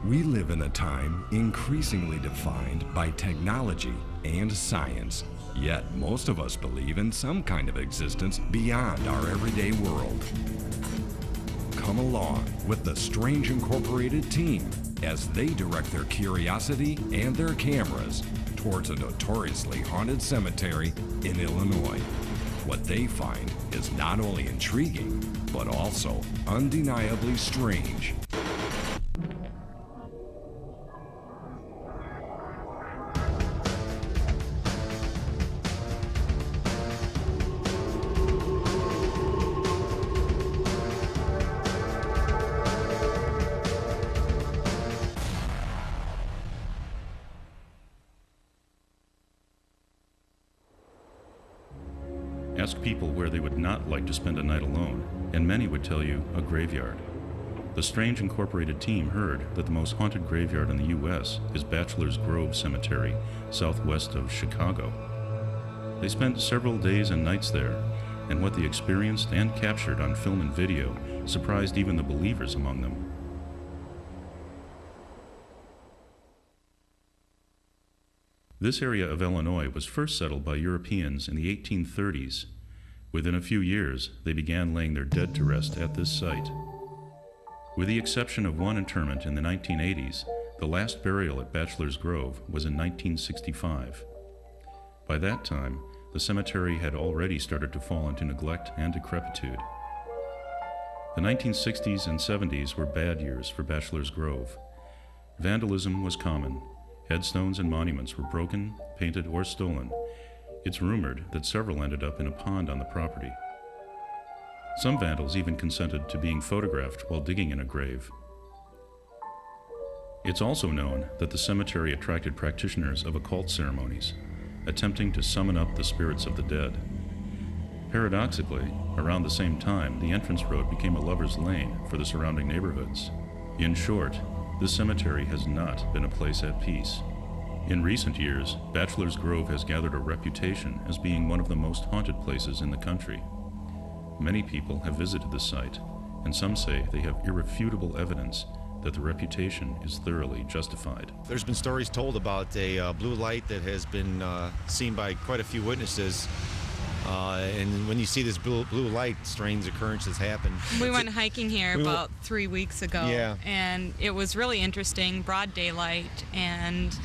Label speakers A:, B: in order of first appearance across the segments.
A: We live in a time increasingly defined by technology and science, yet most of us believe in some kind of existence beyond our everyday world. Come along with the Strange Incorporated team as they direct their curiosity and their cameras towards a notoriously haunted cemetery in Illinois. What they find is not only intriguing, but also undeniably strange.
B: Ask people where they would not like to spend a night alone, and many would tell you a graveyard. The Strange Incorporated team heard that the most haunted graveyard in the U.S. is Bachelor's Grove Cemetery, southwest of Chicago. They spent several days and nights there, and what they experienced and captured on film and video surprised even the believers among them. This area of Illinois was first settled by Europeans in the 1830s. Within a few years, they began laying their dead to rest at this site. With the exception of one interment in the 1980s, the last burial at Bachelor's Grove was in 1965. By that time, the cemetery had already started to fall into neglect and decrepitude. The 1960s and 70s were bad years for Bachelor's Grove. Vandalism was common. Headstones and monuments were broken, painted, or stolen. It's rumored that several ended up in a pond on the property. Some vandals even consented to being photographed while digging in a grave. It's also known that the cemetery attracted practitioners of occult ceremonies, attempting to summon up the spirits of the dead. Paradoxically, around the same time, the entrance road became a lover's lane for the surrounding neighborhoods. In short, this cemetery has not been a place at peace. In recent years, Bachelor's Grove has gathered a reputation as being one of the most haunted places in the country. Many people have visited the site, and some say they have irrefutable evidence that the reputation is thoroughly justified.
C: There's been stories told about a blue light that has been seen by quite a few witnesses. And when you see this blue light, strange occurrences happen.
D: We went hiking here about 3 weeks ago,
C: yeah.
D: And it was really interesting, broad daylight, and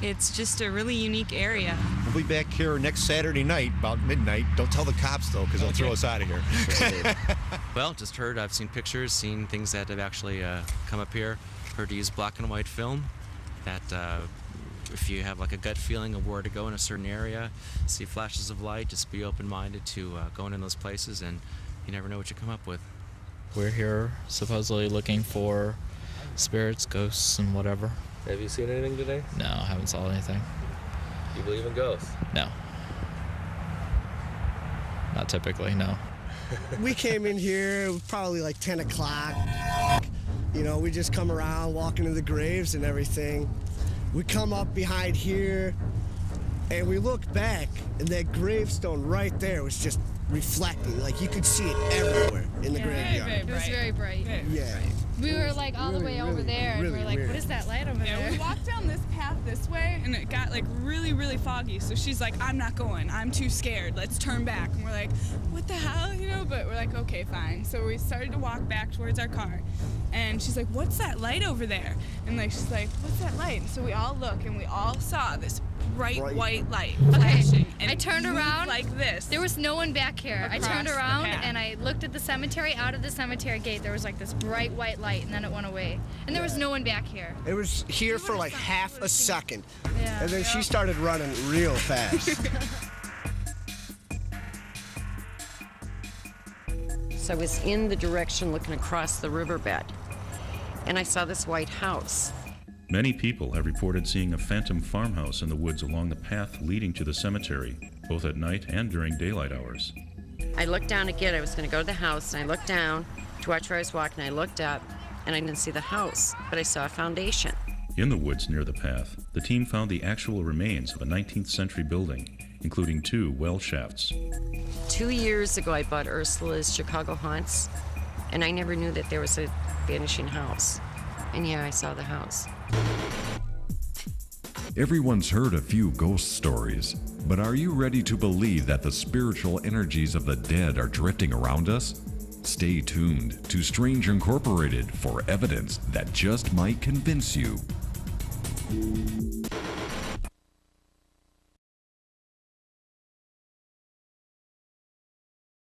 D: it's just a really unique area.
C: We'll be back here next Saturday night, about midnight. Don't tell the cops, though, because they'll throw us out of here.
E: Well, just heard, I've seen pictures, seen things that have actually come up here. Heard to use black and white film, that if you have like a gut feeling of where to go in a certain area, see flashes of light, just be open-minded to going in those places, and you never know what you come up with.
F: We're here supposedly looking for spirits, ghosts, and whatever.
G: Have you seen anything today?
F: No, I haven't saw anything.
G: You believe in ghosts?
F: No. Not typically, no.
H: We came in here probably like 10 o'clock. You know, we just come around, walking to the graves and everything. We come up behind here, and we look back, and that gravestone right there was just reflecting. Like, you could see it everywhere in the graveyard.
I: It was very bright.
H: Yeah.
I: We were like all the way over there, and we were like, what is that light over there?
J: We walked down this path this way, and it got like really, really foggy. So she's like, I'm not going. I'm too scared. Let's turn back. And we're like, what the hell, you know? But we're like, okay, fine. So we started to walk back towards our car, and she's like, what's that light over there? And like, she's like, what's that light? And so we all look, and we all saw this bright white light flashing. And
I: I turned around
J: like this.
I: There was no one back here. I turned around and I looked at the cemetery. Out of the cemetery gate, there was like this bright white light, and then it went away. And there was no one back here.
H: It was here for like half a second.
I: Yeah.
H: And then she started running real fast.
K: So I was in the direction looking across the riverbed, and I saw this white house.
B: Many people have reported seeing a phantom farmhouse in the woods along the path leading to the cemetery, both at night and during daylight hours.
K: I looked down again. I was going to go to the house, and I looked down to watch where I was walking. I looked up, and I didn't see the house, but I saw a foundation.
B: In the woods near the path, the team found the actual remains of a 19th century building, including 2 well shafts.
K: 2 years ago, I bought Ursula's Chicago Haunts, and I never knew that there was a vanishing house. And yeah, I saw the house.
A: Everyone's heard a few ghost stories, but are you ready to believe that the spiritual energies of the dead are drifting around us? Stay tuned to Strange Incorporated for evidence that just might convince you.